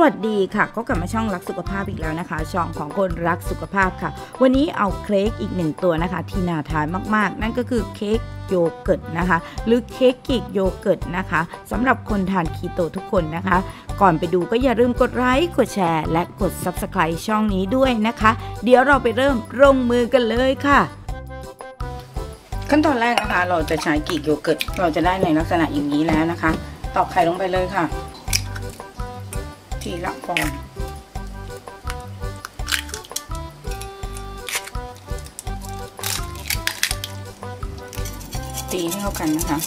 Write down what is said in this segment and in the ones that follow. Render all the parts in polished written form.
สวัสดีค่ะก็กลับมาช่องรักสุขภาพอีกแล้วนะคะช่องของคนรักสุขภาพค่ะวันนี้เอาเค้กอีก1ตัวนะคะที่น่าทานมากๆนั่นก็คือเค้กโยเกิร์ตนะคะหรือเค้กกรีกโยเกิร์ตนะคะสำหรับคนทานคีโตทุกคนนะคะก่อนไปดูก็อย่าลืมกดไลค์กดแชร์และกด Subscribe ช่องนี้ด้วยนะคะเดี๋ยวเราไปเริ่มลงมือกันเลยค่ะขั้นตอนแรกนะคะเราจะใช้กรีกโยเกิร์ตเราจะได้ในลักษณะอย่างนี้แล้วนะคะตอกไข่ลงไปเลยค่ะทีละฟองตีให้เข้ากันนะคะ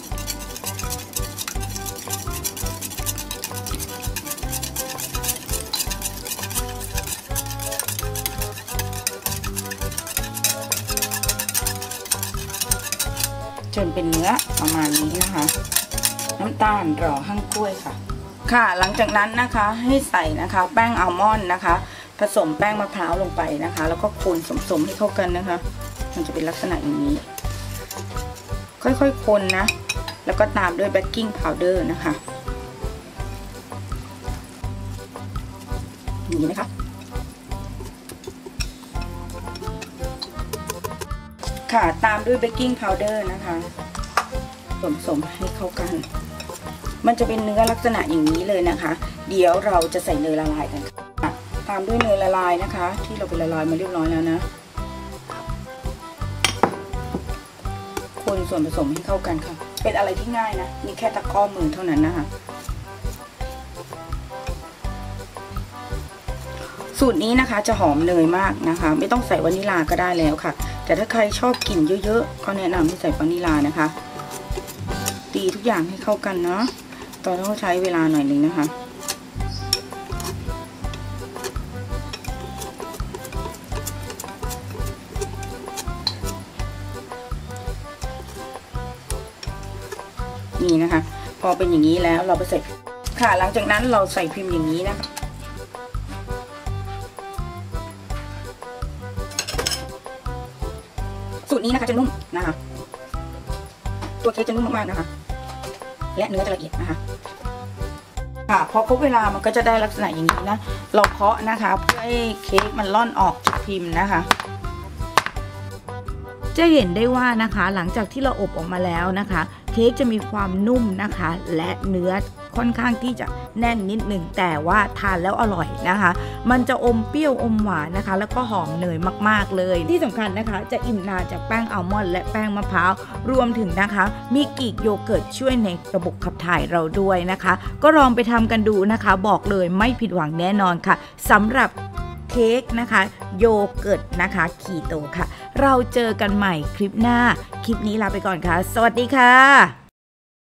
จนเป็นเนื้อประมาณนี้นะคะน้ำตาลรอหั่งกล้วยค่ะหลังจากนั้นนะคะให้ใส่นะคะแป้งอัลมอนด์นะคะผสมแป้งมะพร้าวลงไปนะคะแล้วก็คนสมให้เข้ากันนะคะมันจะเป็นลักษณะอย่างนี้ค่อยๆคนนะแล้วก็ตามด้วยเบกกิ้งพาวเดอร์นะคะอย่างนี้นะคะตามด้วยเบกกิ้งพาวเดอร์นะคะผสมให้เข้ากันมันจะเป็นเนื้อลักษณะอย่างนี้เลยนะคะเดี๋ยวเราจะใส่เนยละลายกันค่ะตามด้วยเนยละลายนะคะที่เราไปละลายมาเรียบร้อยแล้วนะคนส่วนผสมให้เข้ากันค่ะเป็นอะไรที่ง่ายนะมีแค่ตะกร้อมือเท่านั้นนะคะสูตรนี้นะคะจะหอมเนยมากนะคะไม่ต้องใส่วานิลาก็ได้แล้วค่ะแต่ถ้าใครชอบกลิ่นเยอะๆก็แนะนำให้ใส่วานิลานะคะตีทุกอย่างให้เข้ากันเนาะตอนต้องใช้เวลาหน่อยนึงนะคะนี่นะคะพอเป็นอย่างนี้แล้วเราไปใส่หลังจากนั้นเราใส่พิมพ์อย่างนี้นะคะสูตรนี้นะคะจะนุ่มนะคะตัวเค้กจะนุ่มมากๆนะคะและเนื้อจะละเอียดนะคะพอครบเวลามันก็จะได้ลักษณะอย่างนี้นะเราเคาะนะคะเพื่อให้เค้กมันล่อนออกจากพิมพ์นะคะจะเห็นได้ว่านะคะหลังจากที่เราอบออกมาแล้วนะคะเค้กจะมีความนุ่มนะคะและเนื้อค่อนข้างที่จะแน่นนิดหนึ่งแต่ว่าทานแล้วอร่อยนะคะมันจะอมเปรี้ยวอมหวานนะคะแล้วก็หอมเนยมากๆเลยที่สำคัญนะคะจะอิ่มนานจากแป้งอัลมอนด์และแป้งมะพร้าวรวมถึงนะคะมีกรีกโยเกิร์ตช่วยในระบบขับถ่ายเราด้วยนะคะก็ลองไปทำกันดูนะคะบอกเลยไม่ผิดหวังแน่นอนค่ะสำหรับเค้กนะคะโยเกิร์ตนะคะคีโตค่ะเราเจอกันใหม่คลิปหน้าคลิปนี้ลาไปก่อนค่ะสวัสดีค่ะ